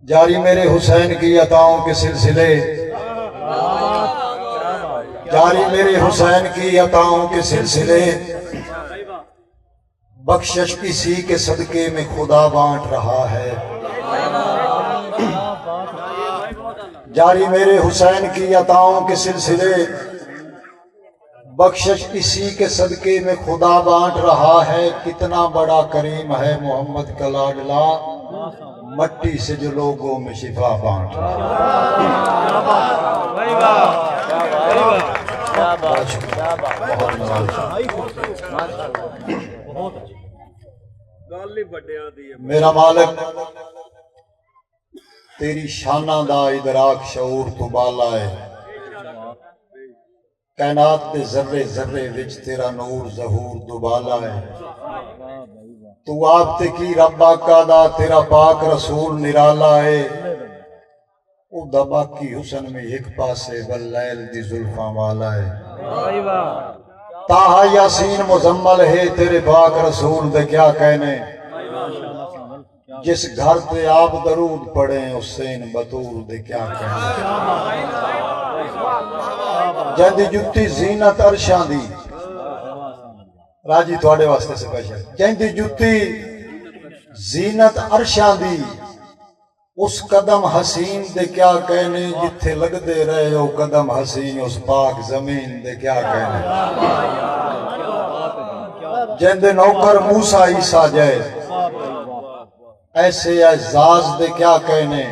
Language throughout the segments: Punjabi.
جاری میرے حسین کی عطاؤں کے سلسلے، جاری میرے حسین کی عطاؤں کے سلسلے، بخشش اسی کے صدقے میں خدا بانٹ رہا ہے۔ جاری میرے حسین کی عطاؤں کے سلسلے، بخشش اسی کے صدقے میں خدا بانٹ رہا ہے۔ کتنا بڑا کریم ہے محمد کا لاڈلا، مٹی سے جو لوگوں میں شفا بانٹ رہا ہے۔ میرا مالک تیری شانہ دا ادراک شعور تو بالا ہے، کائنات دے ذرے ذرے وچ تیرا نور ظہور دوبالا ہے۔ تو آپ تے کی رب آقا دا تیرا پاک رسول نرالا ہے۔ او دبا کی حسن میں ایک پاسے واللیل دی زلفاں والا ہے۔ تاہا یاسین مزمل ہے تیرے پاک رسول دے کیا کہنے، جس گھر تے آپ درود پڑھیں حسین بطور دے کیا کہنے۔ جہدی جتی زینت عرشاں دی، راجی تھوڑے واسطے سے پیش ہے، جہدی جتی زینت عرشاں دی، اس قدم حسین دے کیا کہنے، جتھے لگ دے رہے ہو قدم حسین اس پاک زمین دے کیا کہنے۔ جہدے نوکر موسیٰ عیسیٰ جائے، ایسے اعزاز دے کیا کہنے،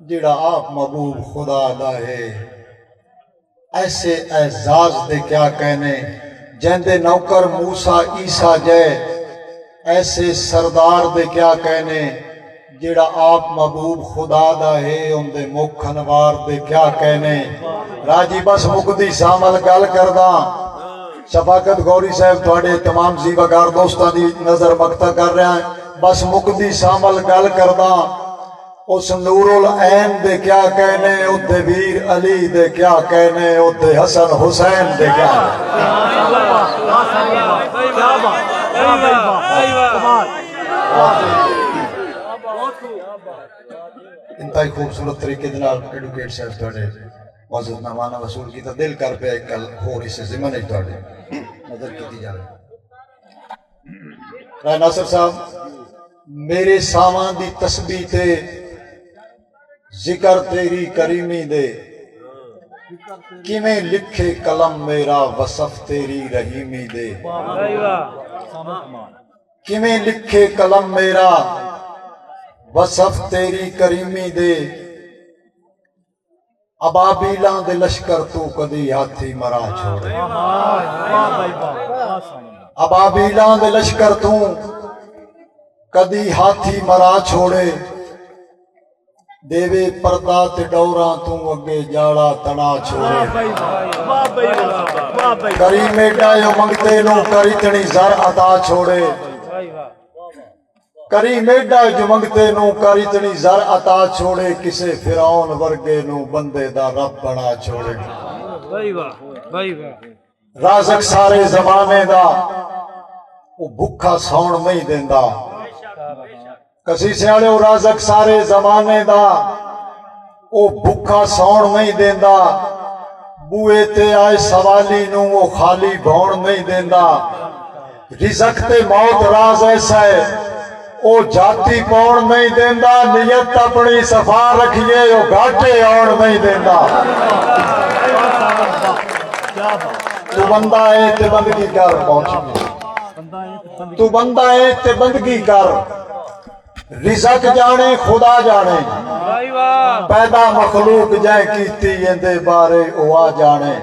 جڑا آپ محبوب خدا دا ہے۔ ایسے اعزاز دے کیا کہنے، جہندے نوکر موسیٰ عیسیٰ جائے، ایسے سردار دے کیا کہنے، جڑا آپ محبوب خدا دا ہے۔ ان دے مکھ انوار دے کیا کہنے۔ راجی بس مقدی سامل گل کرداں، شفاقت گوری صاحب تھوڑے تمام زیباگار دوستاں دی نظر مقطع کر رہے ہیں، بس مقدی سامل گل کرداں، اس نور العین دے کیا کہنے، ادھے ویر علی دے کیا کہنے، ادھے حسن حسین دے کیا انتہائی خوبصورت طریقے دنال ایڈوکیٹ صاحب تھوڑے معزز مہمانہ وصول کی تا دل کر پہ ایک کل ہو اسے زمن ایک تھوڑے نظر کی دی جائے۔ رائے ناصر صاحب، میرے سامان دی تسبیح تے ذکر تیری کریمی دے، کیویں لکھے قلم میرا وصف تیری رحیمی دے۔ کیویں لکھے قلم میرا وصف تیری کریمی دے، ابابیلاں دے لشکر تو کدی ہاتھی مرا چھوڑے۔ ابابیلاں دے لشکر تو کدی ہاتھی مرا چھوڑے، دیوے پردہ تے ڈوراں تو اگے جاڑا تنا چھوڑے۔ کری میڈا یو منگتے نو کری تنی زر عطا چھوڑے، کری میڈا جو منگتے نو کری تنی زر عطا چھوڑے، کسے فرعون ورگے نو بندے دا رب بنا چھوڑے۔ رازق سارے زمانے دا وہ بھکھا سون نہیں دیندا، کسی سیاڑے وہ رازق سارے زمانے دا وہ بھکھا سون نہیں دیندا، بوئے تے آئے سوالی نو وہ خالی بھون نہیں دیندا۔ رزق تے موت راز ایسا ہے او جاتی پون نہیں دیندا، نیت اپنی صفا رکھیے او گھاٹے آن نہیں دیندا۔ تو بندہ ہے تے بندگی کر پہنچ، تو بندہ ہے تے بندگی کر، رزق جانے خدا جانے، پیدا مخلوق جائے کیتی اندے بارے او آ جانے۔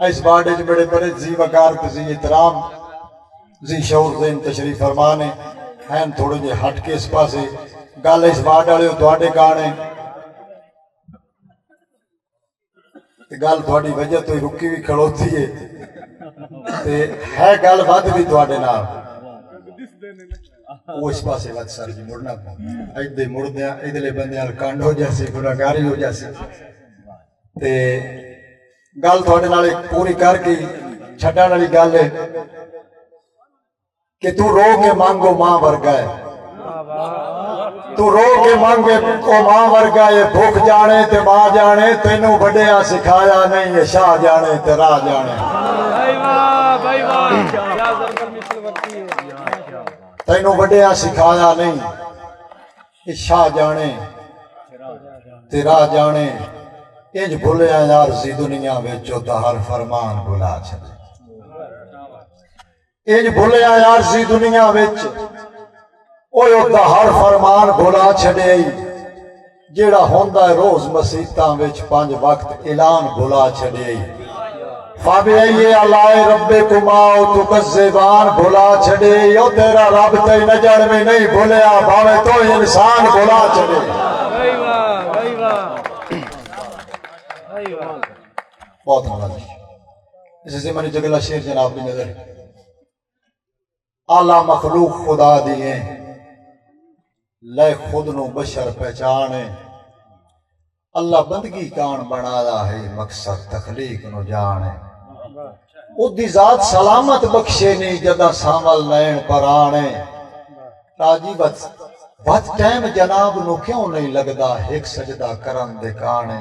اس باڑے جو بڑے بڑے زی وقار تزی احترام زی شعور ذہن تشریف فرمانے ہیں، تھوڑے جے ہٹ کے اس پاسے گل اس باڑ ڈالے ہو تھوڑے گانے گل تھوڑی وجہ تو رکی بھی کھڑوتی ہے ہے گل بات بھی تھوڑے نام وہ اس پاسے بات سر جی مڑنا ایدے مردیاں ایدلے بندیاں کانڈ ہو جیسے گناہگاری ہو جیسے تے گل تھوڑے نال پوری کر کے چھڈن والی گل ہے کہ تو رو کے مانگو ماں ورگا ہے، تو رو کے مانگے او ماں ورگا یہ بھوک جانے تے ماں جانے تینوں بڑیا سکھایا نہیں یہ شاہ جانے تے راہ جانے تینوں بڑیا سکھایا نہیں یہ شاہ جانے تے راہ جانے انج بھولیا یار سی دنیا وچوں تے ہر فرمان بھلا چھڑے انج بھولیا یار سی دنیا وچ اوہ دا ہر فرمان بھلا چھڑے جیڑا ہوندا ہے روز مسیتاں وچ 5 وقت اعلان بھلا چھڑے فَبِأَيِّ آلَاءِ رَبِّكُمَا تُكَذِّبَانِ بھلا چھڑے او تیرا رب تے نجر میں نہیں بھولیا بھاوے تو انسان بھلا چھڑے بہت مزہ اسے سے منی جگلہ شیر جناب کی نظر اعلیٰ مخلوق خدا دیئے لے خود نو بشر پہچانے اللہ بندگی کان بنایا ہے مقصد تخلیق نو جانے او دی ذات سلامت بخشے نہیں جدہ سامل نین پر آنے راجی بات ٹائم جناب نو کیوں نہیں لگدا ایک سجدہ کرن دے کانے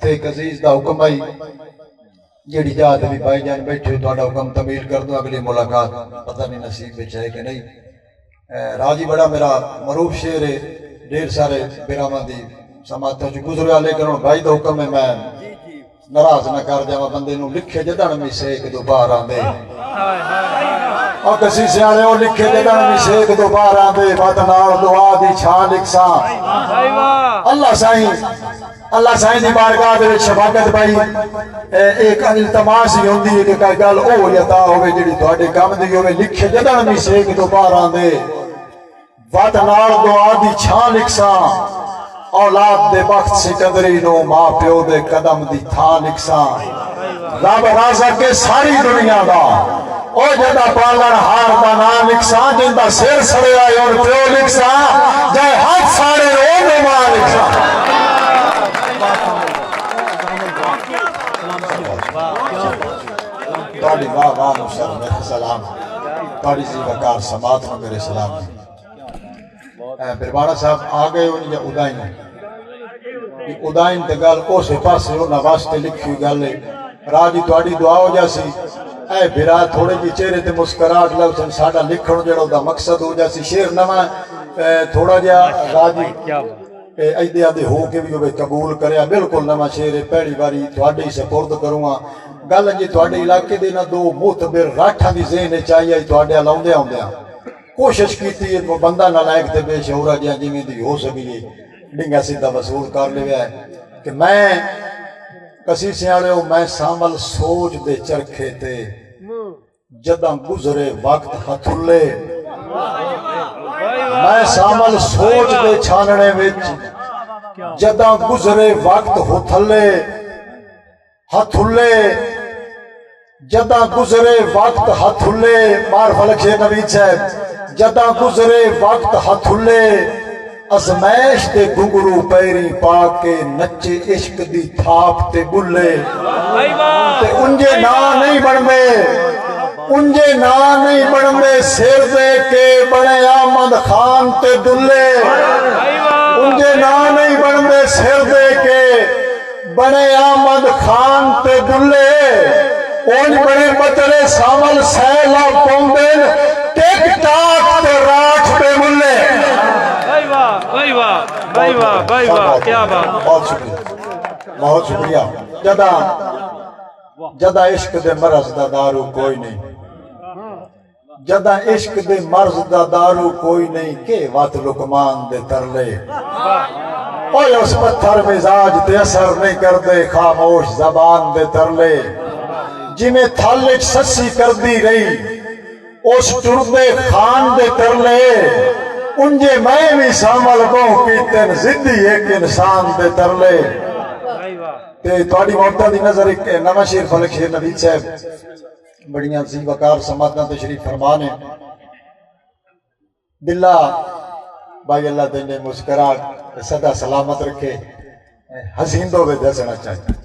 تے ایک عزیز دا حکم آئی جیڑی جات بھی بھائی جان بیٹھے تو آڈا حکم تمیل کر دوں اگلی ملاقات پتہ نہیں نصیب بچ ہے کہ نہیں راجی بڑا میرا معروف شعر ہے ڈھیر سارے بیرامان دی سماعتوں جو گزریا لیکن بھائی دا حکم ہے میں ناراض نہ کر جاواں بندے نو لکھے جدن میں سے ایک دو بار آندے اور کسی سے آنے وہ لکھے جدن میں سے ایک دو بار آندے بات نال دعا دی چھان لکھساں اللہ سائیں دی بارگاہ دے شفاقت بھائی ایک التماس ہی ہوندی ہے کہ کوئی گل او عطا ہوے جڑی تواڈے کام دی ہوے لکھے جدن میں سے ایک دو بار آندے بات نال دعا دی چھان لکھساں اولاد دے وقت سکندری نو ماں پیو دے قدم دی تھا لکھساں رب رازق کے ساری دنیا دا او جدا پالن ہار دا نام لکھساں جن دا سر سڑے آئے اور پیو لکھساں جائے ہاتھ ساڑے رو نو ماں لکھساں تواڈی واہ واہ مشر میرے سلام تواڈی سی وقار سماعت میں میرے سلام برباڑا صاحب آگئے ہو یا ادائیں ادائیں تے گل او سے پاسے انہاں واسطے لکھی گل ہے راجی تواڈی دعا ہو جاسی اے بھرا تھوڑے جی چہرے تے مسکراہٹ لفظ ساڈا لکھن جڑا دا مقصد ہو جاسی شعر نواں تھوڑا جا راجی ایدے آدھے ہو کے بھی ہوئے قبول کریا بالکل نواں شعر پہلی باری تواڈے ہی سپرد کروں گا گل جی تواڈے علاقے دے نہ دو معتبر راٹھاں دی ذہن چاہیے تواڈے لاوندے آوندیاں کوشش کیتی ہے بندہ نالائق تے بے شعورا جہاں جویں دی ہو سکی ڈنگا سیدھا وصول کر لیا ہے کہ میں کسی سیاڑے ہو میں سامل سوچ دے چرکھے تے جداں گزرے وقت ہتھلے میں سامل سوچ دے چھاننے وچ جداں گزرے وقت ہتھلے جداں گزرے وقت ہتھلے مار فلک شیر نبی صاحب جداں گزرے وقت ہتھلے ازمائش تے گنگرو پیری پا کے نچے عشق دی تھاپ تے بلے تے انجے نا نہیں بڑھمے سیر دے کے بڑے آمد خان تے دلے انجے نا نہیں بڑھمے سیر دے کے بڑے آمد خان تے دلے اونج بڑے بطرے سامل سیلہ پوندن ٹیک ٹاک تے راٹھ پہ ملے بھائی واہ کیا بات بہت شکریہ جدہ عشق دے مرض دا دارو کوئی نہیں جدہ عشق دے مرض دا دارو کوئی نہیں کہ وات لکمان دے ترلے اوہ اس پتھر مزاج تے اثر نہیں کر دے خاموش زبان دے ترلے جنہیں تھالک سسی کر دی رہی اس ٹردے خان دے ترلے انجے میں بھی سامل بہو کی تین زدی ایک انسان دے ترلے تے تواڈی موتا دی نظر ایک نواں شیر فلک شیر نبی صاحب بڑیاں سی وقار سماعتاں تشریف فرمانے دلہ بھائی اللہ تینے مسکراہٹ صدا سلامت رکھے حسین دو بے دسنا چاہیے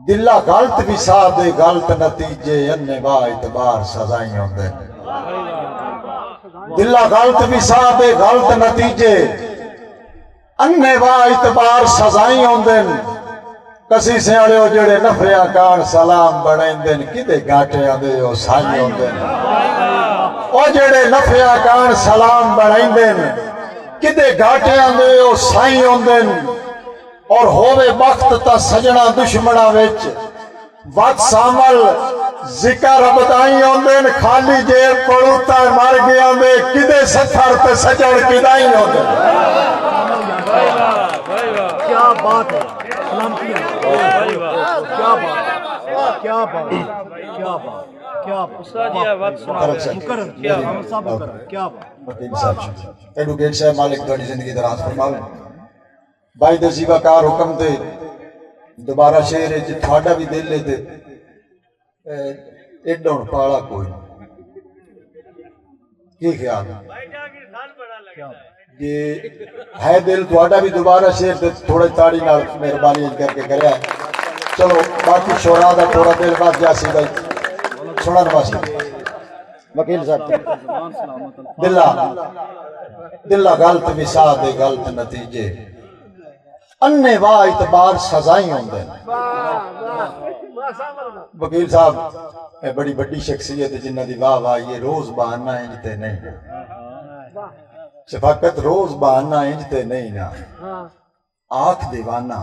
دلہ غلط بھی سا دے غلط نتیجے اننے با اعتبار سزائیں ہوندے دلہ غلط وساد غلط نتیجے انے واہ اعتبار سزائیں ہوندن کسی سیاڑے ہو جڑے نفریاں کان سلام بڑھیں دن کدے گاٹے آدھے ہو سائی ہوندن او جڑے نفریاں کان سلام بڑھیں دن کدے گاٹے آدھے ہو سائی ہوندن اور ہووے وقت تا سجنا دشمنا وچ وقت سامل ذکر ابدائی ہوندن خالی جیب پڑوتا مر گیا میں کدے ستھر تے سجڑ کدائی ہوندن کیا بات ہے سلامتی کیا بات کیا بات کیا بات کیا بات ایڈوکیٹ صاحب مالک تھوڑی زندگی دراز فرماویں بھائی دے زیبہ کار حکم دے دوبارہ شہر ہے تھوڑا بھی دل لے دے ایڈون پاڑا کوئی کی خیال یہ ہے دل تھوڑا بھی دوبارہ شہر دے تھوڑا تاڑی نال مہربانی کر کے کریا ہے چلو باقی شورا دا تھوڑا دل بات جاسی بھائی سنا نواسی وکیل صاحب دلہ غلط وساد غلط نتیجے انے واہ اعتبار سزائیں ہوندے وکیل صاحب بڑی بڑی شخصیت جنہ دی واہ واہ یہ روز بہانہ انجتے نہیں شفاقت روز بہانہ انجتے نہیں نا آنکھ دیوانہ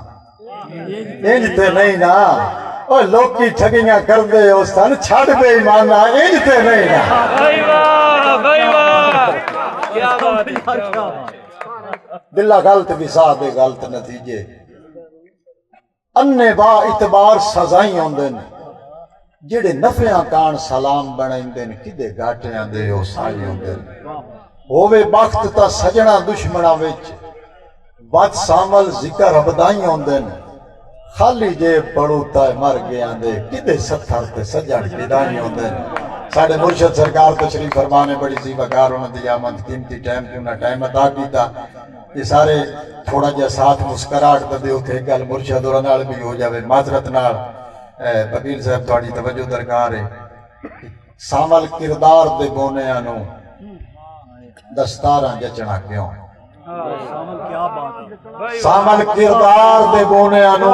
انجتے نہیں نا اور لوگ کی ٹھگیاں کر دے استان چھاڑ بے ایمانہ انجتے نہیں نا بھائی واہ کیا بات دلہ غلط وساد غلط نتیجے انے با اعتبار سزائیں ہوندن جڑے نفعیاں کان سلام بنائیں دن کدے گاٹیاں دے او سائی ہوندن ہووے وقت تا سجنا دشمنا وچ بد سامل ذکر ابدائی ہوندن خالی جیب پڑوتا مر گیا دے کدے ستھر تے سجن کدائی ہوندن ساڑھے مرشد سرکار تشریف فرمانے بڑی سی بکار انہوں نے دیامت قیمتی ٹائم کیوں نہ ٹائم عطا کیتا یہ سارے تھوڑا جا ساتھ مسکراٹ دے ہوتے گل مرشد اور نال بھی ہو جاوے معذرت نال وکیل صاحب تھوڑی توجہ درکار ہے سامل کردار دے بونے آنو دستاراں جچنا کیوں سامل کردار دے بونے آنو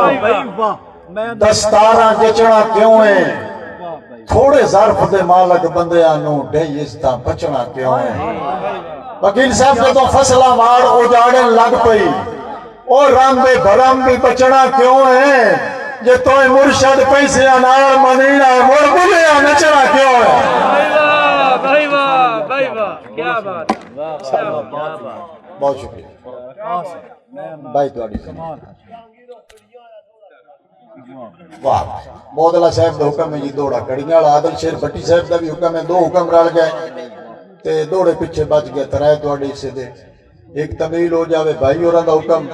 دستاراں جچنا کیوں ہیں تھوڑے ظرف دے مالک بندے آنو ڈھائی استا بچنا کیوں ہیں وکیل صاحب جو تو فصلہ مار اجاڑن لگ پئی اور رام بے بھرم بھی بچنا کیوں ہیں یہ تو مرشد پیسے انار منینا مور بلیا نچنا کیوں ہے بھائی واہ کیا بات بہت شکریہ بھائی تواڈی واہ بودلہ صاحب دا حکم ہے جی دوڑا کڑیاں عادل شیر بٹی صاحب دا بھی حکم ہے دو حکم رل گئے تے دوڑے پیچھے بچ گئے ترائے تواڈے حصے دے ایک تمیل ہو جاوے بھائی ہوراں دا حکم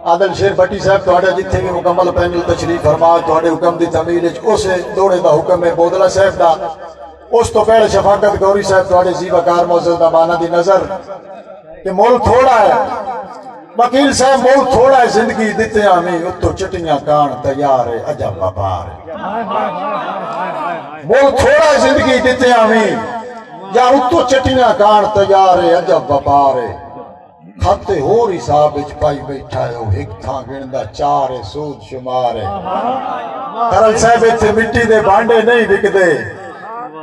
عادل شیر بٹی صاحب تواڈا جتھے بھی مکمل پینل تشریف فرما تواڈے حکم دی تمیل وچ اسے دوڑے دا حکم ہے بودلہ صاحب دا اس تو پہلے شفاقت گوری صاحب تواڈے زیبہ کار معزز دا مانا دی نظر کہ مول تھوڑا ہے وکیل صاحب مول تھوڑا ہے زندگی دیتے ہمیں اتو چٹیاں کان تیار ہے عجب وپار ہے مول تھوڑا ہے زندگی دیتے ہمیں یا اتو چٹیاں کان تیار ہے عجب وپار ہے کھاتے ہور حساب اچ پائی بیٹھا ہے وہ ایک تھاں گندا چار ہے سود شمار ہے کرل صاحب ایتھے مٹی دے بانڈے نہیں بک دے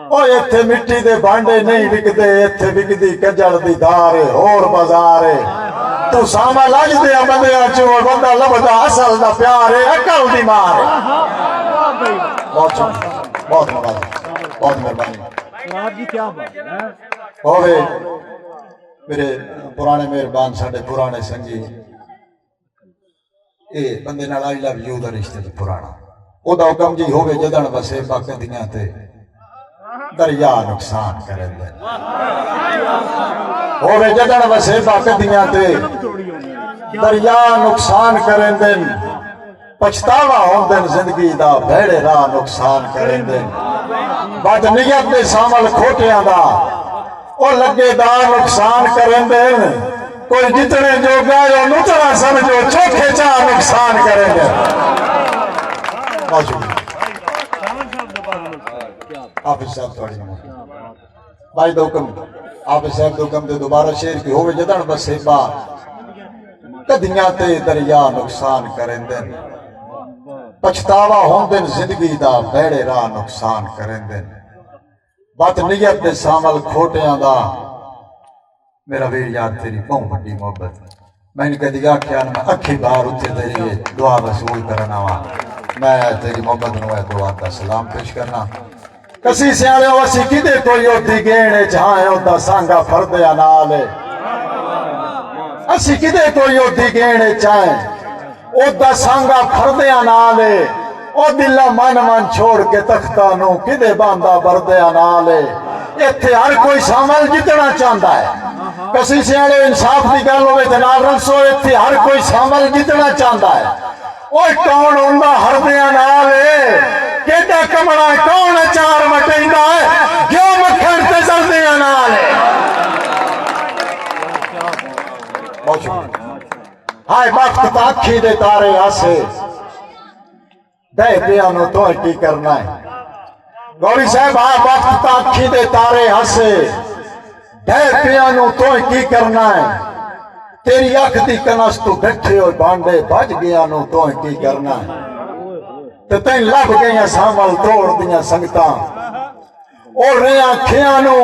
اوہ ایتھے مٹی دے بانڈے نہیں بک دے ایتھے بک دی کجڑ دی دار ہے اور بازار ہے تو ساما لج دیا بندے آچو بندہ لبدا اصل دا پیار ہے اکل دی مار ہے بہت شکریہ بہت مبارک بہت مہربانی آپ جی کیا بات ہے ہوئے میرے پرانے مہربان ساڑھے پرانے سنگی اے بندے نال آئی لو یو دا رشتے جی پرانا او دا حکم جی ہوئے جدن بسے باقی دنیا تے دریا نقصان کریں دے ہوئے جدن بسے باقی دنیا تے دریا نقصان کریں دے پچھتاوا ہون دن زندگی دا بھیڑے راہ نقصان کریں دے بد نیت دے سامل کھوٹیاں دا او لگے دا نقصان کریں دے کوئی جتنے جو گائے نتنا سمجھو چوکھے چاہ نقصان کریں دے بہت شکریہ حافظ صاحب تھوڑی نمو بھائی دو کم آپ صاحب تو کم تے دوبارہ شیر کی ہوئے جدن بسیبا کدیاں تے دریا نقصان کریں دن پچھتاوا ہون دن زندگی دا بیڑے راہ نقصان کریں دن بات نیت دے سامل کھوٹیاں دا میرا ویر یار تیری بہت بڑی محبت میں نے کہا کیا میں اکھی باہر اتھے تیری دعا وصول کرنا وا میں تیری محبت نوے دعا کا سلام پیش کرنا کسی سیاڑے وسی کدے کوئی ہوتی گینے جہاں ہوتا سانگا فردیا نالے اسی کدے کوئی ہوتی گینے چاہیں ہوتا سانگا فردیا نالے او دلہ من من چھوڑ کے تختہ نو کدے باندھا بردیا نالے اتھے ہر کوئی سامل جتنا چاہتا ہے کسی سیاڑے انصاف دی گل ہوئے جناب رسو اتھے ہر کوئی سامل جتنا چاہتا ہے اوہ کون ہوندہ ہردیاں نالے کیڑا کمڑا کون چار مٹیندا ہے کیوں مکھن تے سردیاں نالے بہت شکریہ ہائے وقت تا اکھی دے تارے آسے دے پیانو تو کی کرنا ہے گوری صاحب ہائے وقت تا اکھی دے تارے آسے دے پیانو تو کی کرنا ہے تیری اکھ دی کنس تو بیٹھے ہوئے بانڈے بج گیا نو تو کی کرنا ہے تے تین لب گئیاں سامل توڑ دیاں سنگتاں اور ریاں کھیانو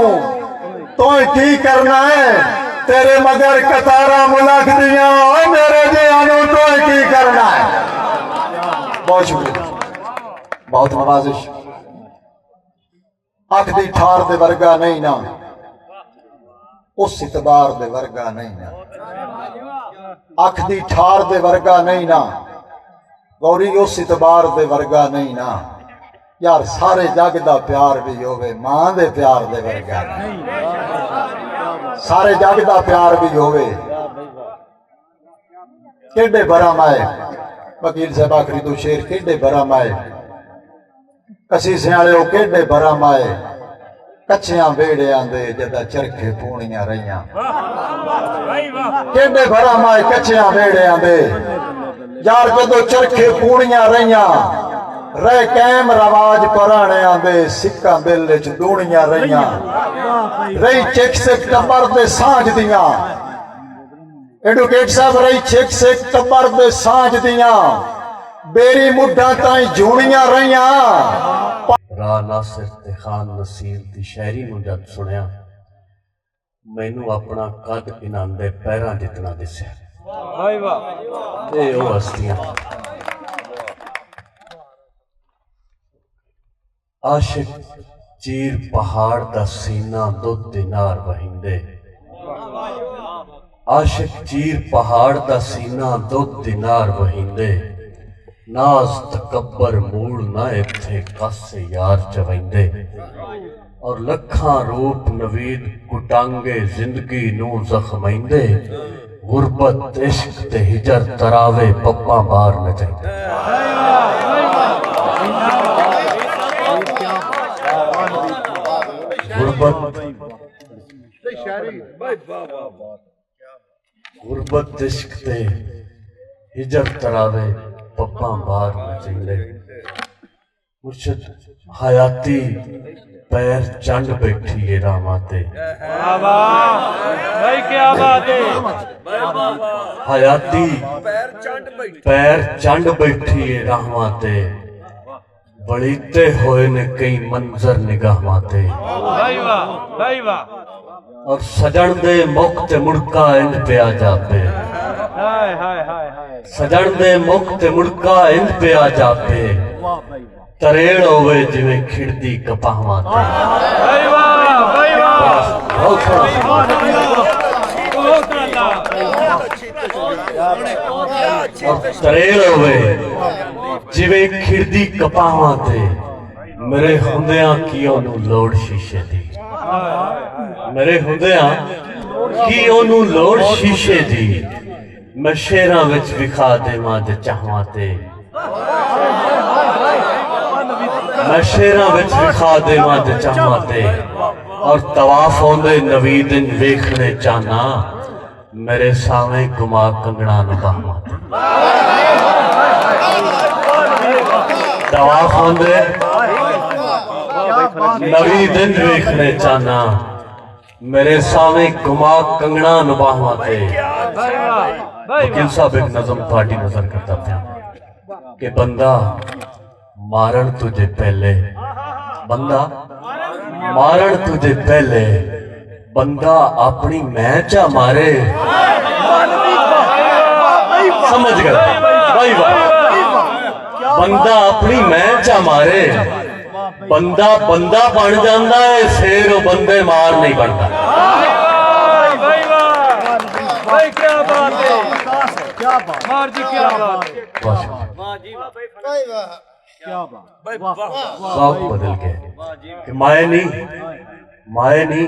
تو کی کرنا ہے تیرے مگر کتارا ملک دیاں اور میرے دیانو تو کی کرنا ہے بہت شکریہ بہت نوازش اکھ دی ٹھار دے ورگا نہیں نا اس اعتبار دے ورگا نہیں نا اکھ دی ٹھار دے ورگا نہیں نا گوری اس اعتبار دے ورگا نہیں نا یار سارے جگ دا پیار بھی ہوئے ماں دے پیار دے ورگا نہیں سارے جگ دا پیار بھی ہوئے کیڑے برام آئے وکیل صاحب آخری تو شیر کیڑے برام آئے کسی سیاڑے ہو کیڑے برام آئے کچھیاں بیڑے آندے جدہ چرکھے پونیاں رہیاں کیڑے برام آئے کچھیاں بیڑے آندے یار جدو چرکھے پونیاں رہیاں رہ قائم رواج پرانے آندے سکہ دل وچ دونیاں رہیاں رہی چیک سپٹمبر دے سانج دیاں ایڈوکیٹ صاحب رہی چیک سپٹمبر دے سانج دیاں بیری مڈھا تائیں جونیاں رہیاں راہ ناصر تے خان نصیر دی شہری مجد سنیا مینو اپنا قد انہاں دے پیراں جتنا دسیا اے او ہستیاں عاشق چیر پہاڑ دا سینہ دو دینار وہندے عاشق چیر پہاڑ دا سینہ دو دینار وہندے ناز تکبر موڑ نہ اتھے کس یار چویندے اور لکھاں روپ نوید کٹانگے زندگی نو زخمیندے غربت عشق تے ہجر تراوے پپاں بار نہ جائندے غربت عشق تے ہجر تراوے پپاں بار نہ جائندے مرشد حیاتی پیر چنڈ بیٹھی ہے راماتے بھائی کیا بات ہے حیاتی پیر چنڈ بیٹھی ہے راماتے بڑیتے ہوئے نے کئی منظر نگاہ ماتے بھائی واہ بھائی واہ اور سجن دے موقت مڑکا اند پہ آ جا پہ ہائے ہائے ہائے ہائے سجن دے موقت مڑکا اند پہ آ جا پہ تریڑ ہوئے جویں کھڑدی کپاہ ماتے بھائی واہ بھائی واہ بہت اور تریڑ ہوئے جویں کھڑدی کپاہ ماتے میرے ہندیاں کیوں نو لوڑ شیشے دی میرے ہندیاں کیوں نو لوڑ شیشے دی میں شیراں وچ بکھا دے ماں دے چاہواتے میں شیراں وچ بکھا دے ماں دے چاہواتے اور طواف ہوندے نویدن ویکھنے چاہنا میرے سامنے گما کنگنا نباہ ماتے طواف ہوندے نویدن ویکھنے چاہنا मेरे सामने घुमा कंगना नुबाहवा थे भाई वाह भाई वकील साहब एक नज़म पार्टी नजर करता था कि बंदा मारन तुझे पहले बंदा मारन तुझे पहले बंदा अपनी मैचा मारे समझ गए भाई वाह बंदा अपनी मैचा मारे बंदा बंदा बन जाता है फिर वो बंदे मार नहीं बनता भाई वाह भाई क्या बात है क्या बात मार जी क्या बात है शौक बदल गए कि माए नहीं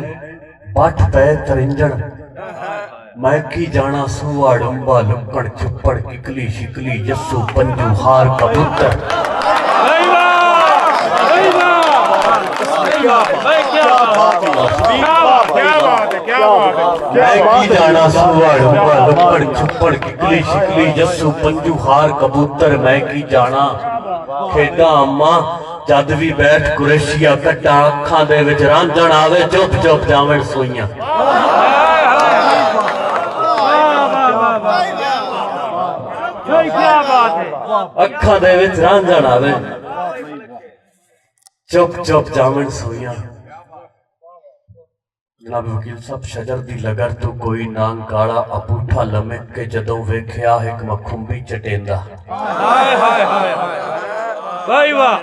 बट पै तरिंजन मैं की जाना सुआ डुंबा लुकड़ छुपड़ किकली शिकली जस्सू पंजू हार कबूतर भाई वाह भाई क्या बात है क्या बात है मैं की जाना सुआ डुंबा लुकड़ छुपड़ किकली शिकली जस्सू पंजू हार कबूतर मैं की जाना खेडा अम्मा जद भी बैठ कुरैशिया कट्टा अखां दे विच रांझण आवे चुप चुप जावण सोइयां क्या बात है अखां दे विच रांझण आवे चुप चुप जावण सोइयां जनाब वकील साहब शजर दी लगर तो कोई नांग काला अपूठा लमक के जदों वेख्या एक मखुंबी चटेंदा हाय हाय हाय भाई वाह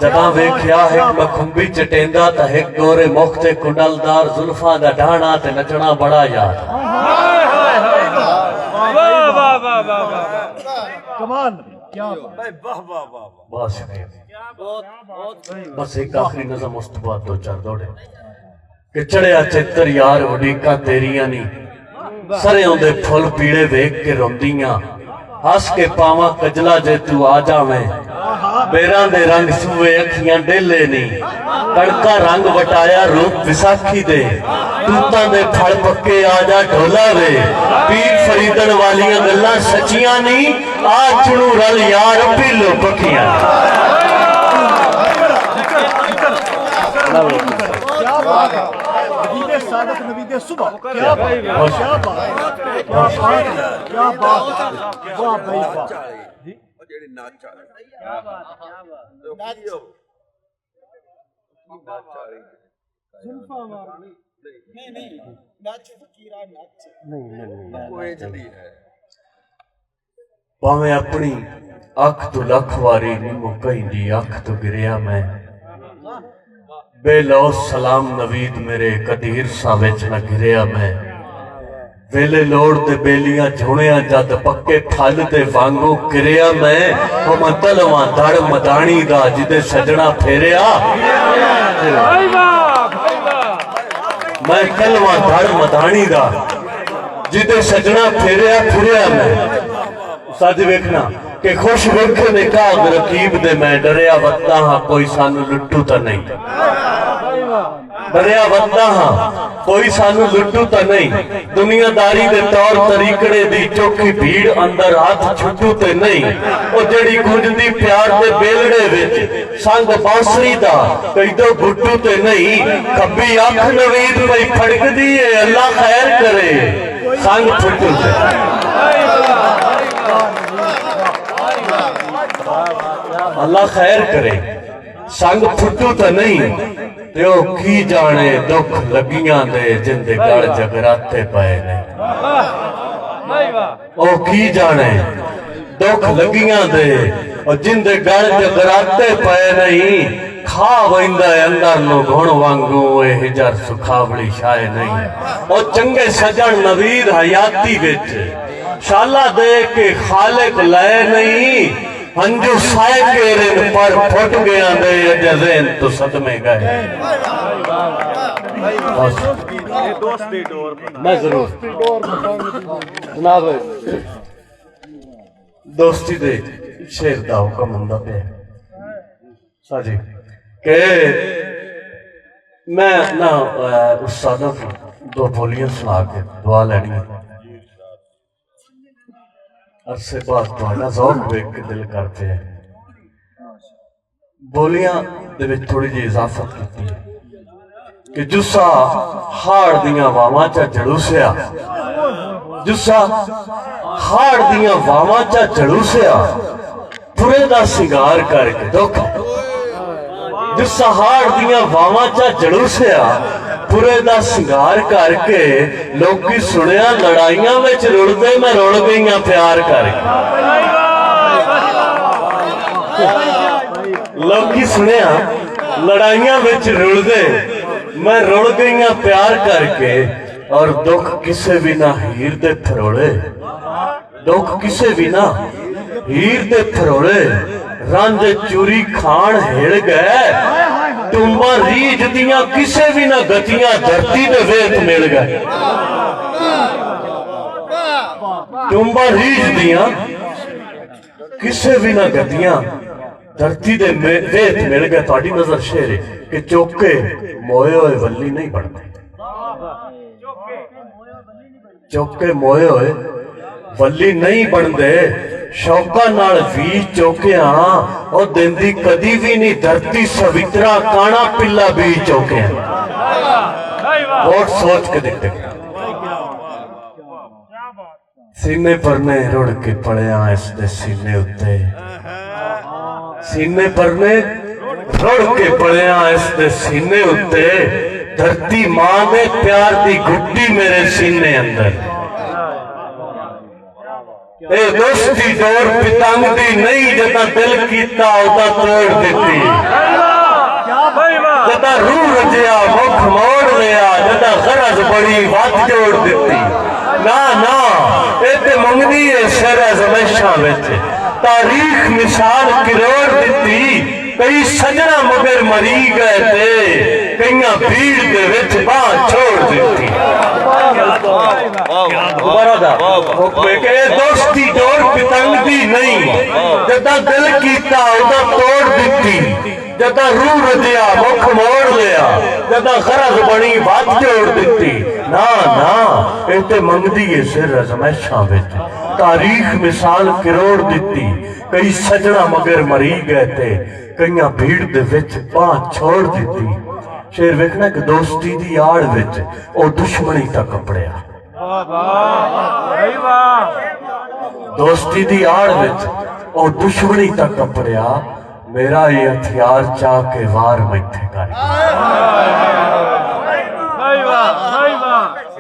जदा वेख्या एक मखुंबी चटेंदा ता एक गोरे मुख ते कुंडलदार जुल्फां दा ढाणा ते नचना बड़ा याद हाय हाय हाय वाह वाह वाह वाह कमान क्या बहुत शुक्रिया बस एक आखिरी नज़म उस तो बाद दो चार दौड़े कि चढ़िया चित्तर यार उड़ीका तेरिया नी सरेओं दे फुल पीड़े वेख के रोंदियां हस के पावा कजला जे तू आ जावें बेरां दे रंग सूए अखियां डेले नी कड़का रंग वटाया रूप विसाखी दे तूतां दे फल पक्के आ जा ढोला वे पीर फरीदन वालियां गल्लां सच्चियां नी आ चुनू रल यार पीलो पखियां क्या बात है नबीदे सादत नबीदे सुबह क्या बात है क्या बात है क्या बात है क्या बात है वाह भाई वाह ਜਿਹੜੇ ਨਾਚ ਵਾਲੇ भावें अपनी अख तो लख वारी नी मुकईंदी अख तो गिरिया मैं बेलौस सलाम नवीद मेरे कदी हिरसा विच न घिरिया मैं वेले लोड़ दे बेलियां झुणिया जद पक्के फल दे वांगू गिरिया मैं ओ मैं तलवां धड़ मदानी दा जिदे सजना फेरिया भाई वाह मैं तलवां धड़ मदानी दा जिदे सजना फेरिया फिरिया मैं सच वेखना कि खुश वेखे ने काग रकीब दे मैं डरिया वत्ता हाँ कोई सानू लुट्टू तो नहीं डरिया वत्ता हाँ कोई सानू लुट्टू तो नहीं दुनियादारी दे तौर तरीकड़े दी चौखी भीड़ अंदर हाथ छुट्टू ते नहीं ओ जड़ी गुंजदी प्यार दे बेलड़े विच संग बांसुरी दा कई दो गुट्टू ते नहीं खब्बी अख नवीद पई फड़कदी है अल्लाह खैर करे संग फुट्टू ते अल्लाह खैर करे संग फुट्टू तो नहीं त्यो की जाने दुख लगियां दे जिंदे गल जगराते पए ने ओ की जाने दुख लगियां दे और जिंदे गल जगराते पए नहीं खा वंदा अंदर नो घुण वांगू ए हिजर सुखावली शाय नहीं ओ चंगे सजन नवीद हयाती विच शाला दे के खालिक लय नहीं हंजू साए केरे पर फुट गया दे जज़ेन तो सदमे गए मैं जरूर जनाब दोस्ती दे शेर दा हुक्म हुंदा पे साजी के मैं ना उस्तादा दो बोलियां सुना के दुआ लेनी अरसे बाद तुहाडा ज़ौक वेख के दिल करते हैं बोलियां दे विच थोड़ी जी इजाफत की کہ جسا ہاڑ دیاں واواں چا جڑوسیا جسا ہاڑ دیاں واواں چا جڑوسیا پورے دا سنگار کر کے دکھ جسا ہاڑ دیاں واواں چا جڑوسیا پورے دا سنگار کر کے لوکی سنیا لڑائیاں وچ رڑ دے میں رڑ گئیاں پیار کر کے لوکی سنیا لڑائیاں وچ رڑ دے میں رڑ گئیاں پیار کر کے اور دکھ کسے بھی نہ ہیر دے پھروڑے دکھ کسے بھی نہ ہیر دے پھروڑے رانج چوری کھان ہڑ گئے ٹمبا ریج دیاں کسے بھی نہ گتیاں دھرتی دے ویت مل گئے ٹمبا ریج دیاں کسے بھی نہ گتیاں دھرتی دے ویت مل گئے تھوڑی نظر شیرے کہ چوکے موئے ہوئے ولی نہیں بڑھتے چوکے موئے ہوئے ولی نہیں بڑھتے شوقہ نال بھی چوکے ہاں اور دندی کدی بھی نہیں دھرتی سویترا کانا پلا بھی چوکے ہیں بہت سوچ کے دیکھتے ہیں سینے پرنے رڑ کے پڑے ہاں اس دے سینے اتے سینے پرنے رڑ کے پڑے ہاں اس دے سینے اتے دھرتی ماں دے پیار دی گھٹی میرے سینے اندر اے دوستی دور پتنگ دی نہیں جتا دل کیتا ہوتا توڑ دیتی جتا روح رجیا مکھ موڑ لیا جتا غرض بڑی بات جوڑ دیتی نا اے تے منگنی ہے شرع زمیشہ بیٹھے تاریخ مثال کروڑ دیتی کئی سجنہ مگر مری گئے تھے کئیاں بھیڑ دے وچ باں چھوڑ دیتی دوبارہ دا حکمے کہ دوستی دور پتنگ دی نہیں جتا دل کیتا ہوتا توڑ دیتی جتا روح رجیا مکھ موڑ لیا جتا غرض بڑی بات جوڑ دیتی نا ایتے منگ دیئے سر ازمیشاں بیٹھے تاریخ مثال کروڑ دیتی کئی سجنہ مگر مری گئے تھے کئیاں بھیڑ دے وچ باں چھوڑ دیتی شیر ویکھنا کہ دوستی دی آڑ وچ او دشمنی تا کپڑیا دوستی دی آڑ وچ او دشمنی تا کپڑیا میرا یہ ہتھیار چاہ کے وار میتھے کاری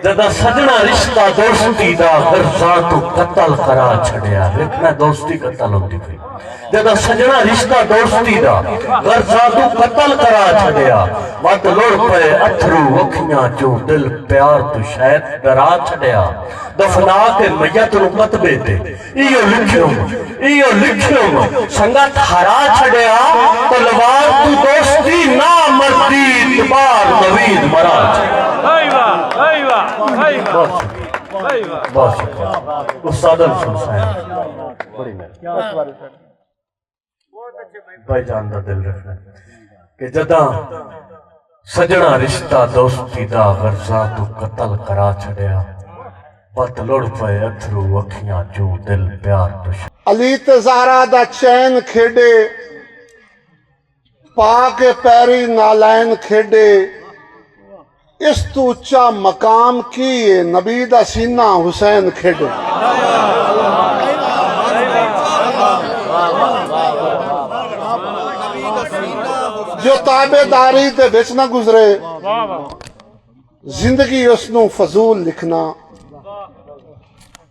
جدا سجنہ رشتہ دوستی دا غرضاں تو قتل کرا چھڑیا ویکھنا دوستی قتل ہوتی پھئی جدا سجنہ رشتہ دوستی دا غرضاں تو قتل کرا چھڑیا وقت لوڑ پے اتھرو وکھیاں جو دل پیار تو شاید ڈرا چھڑیا دفنا کے میت رو قطبے دے ایو لکھیوں سنگت ہرا چھڑیا تلوار تو دوستی نا مردی اتبار نوید مرا چھڑیا بہت شکر استاد حسین بڑی محنت بھائی جان دا دل رکھنا کہ جدا سجنہ رشتہ دوستی دا غرضاں تو قتل کرا چھڑیا پت لڑ پے اتھرو اکھیاں جو دل پیار تو علی تے زہرا دا چین کھیڈے پا کے پیری نالین کھیڈے اس تو اچا مقام کیے نبی دا سینہ حسین کھیڈے جو تابع داری تے وچ نہ گزرے زندگی اس نو فضول لکھنا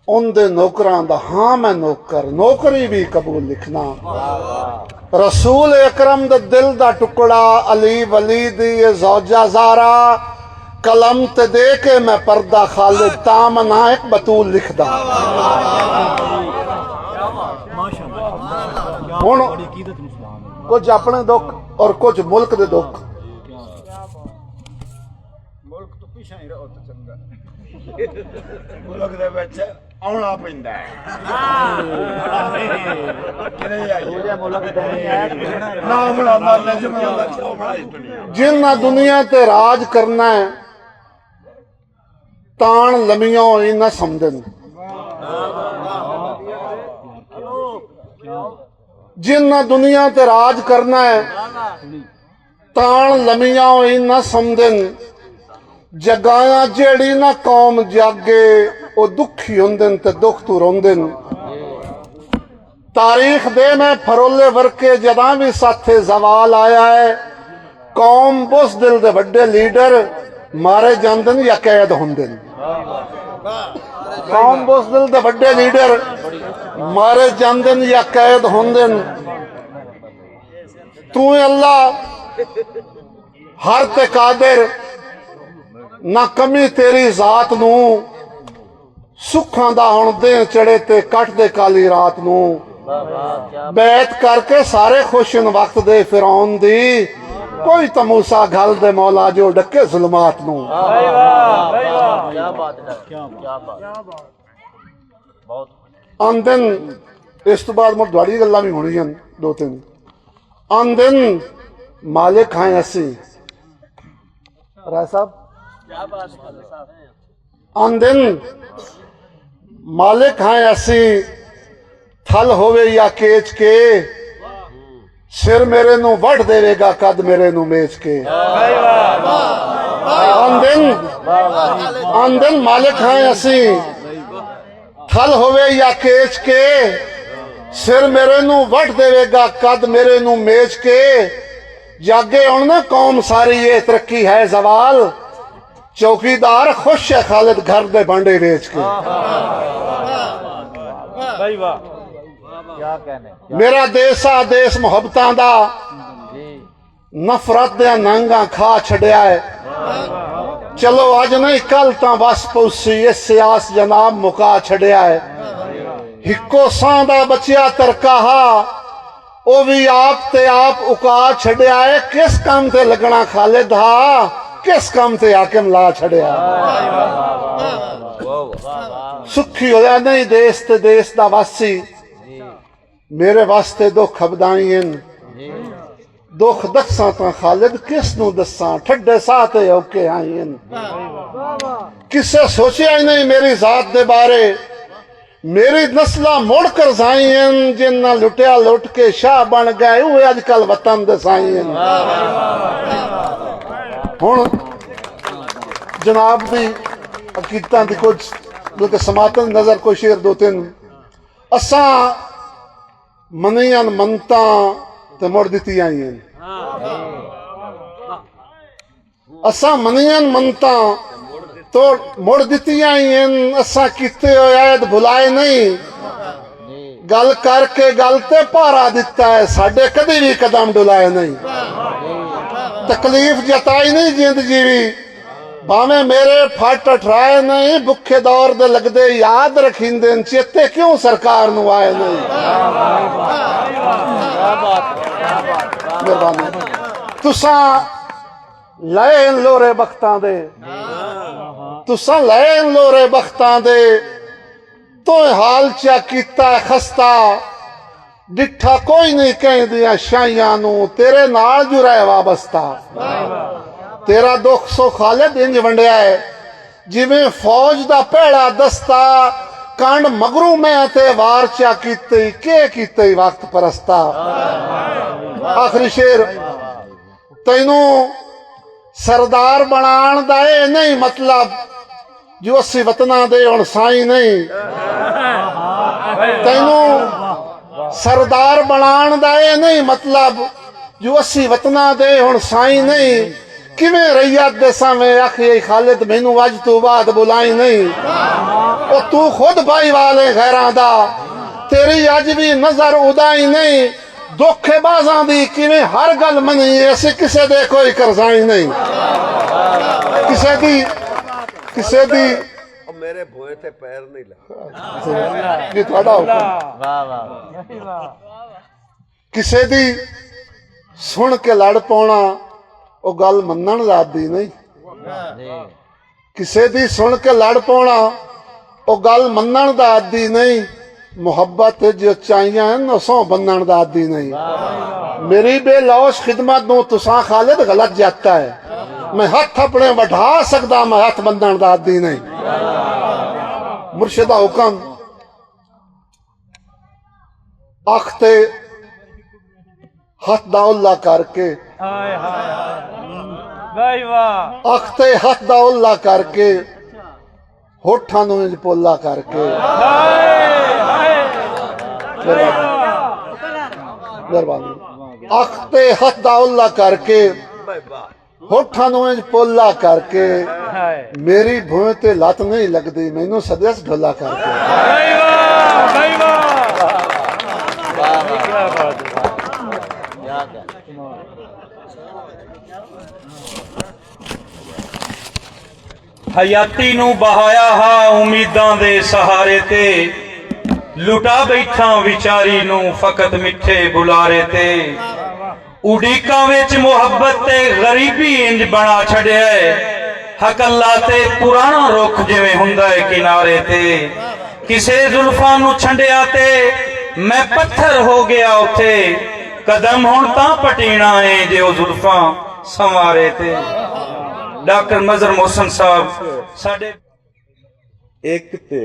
ان دے نوکران دا ہاں میں نوکر نوکری بھی قبول لکھنا رسول اکرم دا دل دا ٹکڑا علی ولی دی زوجہ زارا قلم تے دے کے میں پردہ خالد تامنا ایک بطول لکھ دا ہون کچھ اپنے دکھ اور کچھ ملک دے دکھ ملک تو پیچھے ہی رہو تو چنگا ملک دے بچے آنا پیندا ہے جن نہ دنیا تے راج کرنا ہے تان لمیوں ہی نہ سمجھن جن نہ دنیا تے راج کرنا ہے تان لمیوں ہی نہ سمجھن जगाया जेड़ी ना कौम जागे वो दुखी होंदे ते दुख तू रोंदे। तारीख दे में फरोले वर्के जदा भी साथे जवाल आया है, कौम बुज़दिल दे वड्डे लीडर मारे जांदन या कैद होंदे। कौम बुज़दिल दे वड्डे लीडर मारे जांदन या कैद होंदे। तू अल्लाह हर ते कादिर, ना कमी तेरी जात नू, सुखां दा हुण दे चढ़े ते कट दे काली रात नू। बैत करके सारे खुश इन वक्त दे फिरौन दी, कोई तो मूसा घल दे मौला जो डके जुल्मात नू। आन दिन इस तो बाद मुझ दवाड़ी गल्लां भी होनी हैं दो तीन। आन दिन मालिक हैं असी राय साहब, आन दिन मालिक हैं असी, थल होवे या केच के, सिर मेरे नू वढ़ देवेगा कद मेरे नू मेच के। आन दिन मालिक हैं असी, थल होवे या केच के, सिर मेरे नू वढ़ देवेगा कद मेरे नू मेच के। जागे हुण ना कौम सारी ये तरक्की है जवाल, चौकीदार खुश है खालिद घर दे भांडे बेच के। मेरा देसा देश मुहब्बतां दा, नफरत दे नांगा खा छड़िया है। चलो अज नहीं कल तां बस पौसी इस सियास जनाब मुका छड़िया है। हिक्को सां दा बचिया तरकाहा, ओ भी आप ते आप उका छड़िया है। किस काम ते लगना खालिद हा, किस काम ते हाकिम ला छड़िया। सुखी होया नहीं देश ते देश दा वासी, मेरे वास्ते दुख अबदाई दुख दसा तो खालिद किस नू दसा, ठड्डे साथे औके आई। किसे सोचिया ही नहीं मेरी जात दे बारे, मेरी नस्ला मुड़ कर जाई जिन्ना लुटिया लुट के शाह बन गए हुए अजकल वतन दे साई। हुण जनाब दी अकीदतां दी कुछ बल्कि समातन नजर को शेर दो तीन असा मनियन मनता ते मुड़ दित्ती आई। असा मनियन मनता तो मुड़ दित्ती आई। असा किते होया भुलाए नहीं, गल करके गल ते भारा दिता है, साडे कदी भी कदम डुलाए नहीं। तकलीफ जताई नहीं जिंद जीवी, भावे मेरे फट अठराए नहीं। भुखे दौर दे लगदे याद रखींदे, चेते क्यों सरकार नू आए नहीं। मेहरबानी तुसा लए लोरे बख्तां दे, तुसा लए लोरे बख्तां दे, तो हाल चा कीता खस्ता। डिठा कोई नहीं कह दिया शाइयां नू, तेरे नाल जुरा वाबस्ता। तेरा दुख सो खालिद इंज वंडिया है, जिवें फौज दा पहला दस्ता। कंड मगरू मैं ते वार चा कीते, के कीते वक्त परस्ता। आखिरी शेर, तैनू सरदार बनाण दा ए नहीं मतलब, जो असी वतना दे हुण साई नहीं। तैनू सरदार बनाण दा ए नहीं मतलब, जो असी वतना दे हुण साई नहीं। किवें रैयत दे सावें आखिए खालिद मैनू अज तू बाद बुलाई नहीं। ओ तू खुद भाई वाले गैरां दा, तेरी अज भी नजर उदाई नहीं। धोखेबाजां दी किवें हर गल मनी, असी किसे दे कोई करजाई नहीं। किसे दी मेरे भोए ते पैर नहीं लगा। ये तुहाडा हुक्म। किसे दी सुन के लड़ पाउणा, ओ गल मन्नण दा आदी नहीं। किसे दी सुन के लड़ पाउणा, ओ गल मन्नण दा आदी नहीं। मुहब्बत जो चाहिए नसों बनण दा आदी नहीं। मेरी बेलौश खिदमत नू तुसां खालिद गलत जाता है। मैं हथ अपने बढ़ा सकदा, मैं हथ बंधन दा आदी नहीं। मुर्शिदा हुक्म अख ते हथ दा उल्ला करके भाई वाह ਅੱਖ ਤੇ ਹੱਥ ਦਾ ਉੱਲਾ ਕਰਕੇ ਹੋਠਾਂ ਨੂੰ ਇੰਜ ਪੋਲਾ ਕਰਕੇ ਮਿਹਰਬਾਨੀ ਅੱਖ ਤੇ ਹੱਥ ਦਾ ਉੱਲਾ ਕਰਕੇ ਹੋਠਾਂ ਨੂੰ ਇੰਜ ਪੋਲਾ ਕਰਕੇ ਮੇਰੀ ਭੂਏ ਤੇ ਲੱਤ ਨਹੀਂ ਲੱਗਦੀ ਮੈਨੂੰ ਸਦਿਆ ਢੋਲਾ ਕਰਕੇ भाई वाह भाई वाह क्या बात है ਹਯਾਤੀ ਨੂੰ ਬਹਾਇਆ ਹਾਂ ਉਮੀਦਾਂ ਦੇ ਸਹਾਰੇ ਤੇ ਲੁਟਾ ਬੈਠਾ ਵਿਚਾਰੀ ਨੂੰ ਫਕਤ ਮਿੱਠੇ ਬੁਲਾਰੇ ਤੇ ਉਡੀਕਾਂ ਵਿੱਚ ਮੁਹੱਬਤ ਤੇ ਗਰੀਬੀ ਇੰਜ ਬਣਾ ਛੱਡਿਆ ਹਕੱਲਾ ਤੇ ਪੁਰਾਣਾ ਰੁੱਖ ਜਿਵੇਂ ਹੁੰਦਾ ਏ ਕਿਨਾਰੇ ਤੇ ਕਿਸੇ ਜ਼ੁਲਫਾਂ ਨੂੰ ਛੰਡਿਆ ਤੇ ਮੈਂ ਪੱਥਰ ਹੋ ਗਿਆ ਉੱਥੇ ਕਦਮ ਹੁਣ ਤਾਂ ਪਟੀਣਾ ਏ ਜੇ ਉਹ ਜ਼ੁਲਫਾਂ ਸੰਵਾਰੇ ਤੇ ਡਾਕਟਰ ਮਜ਼ਹਰ ਮੋਹਸਨ ਸਾਹਿਬ ਸਾਡੇ ਇੱਕ ਤੇ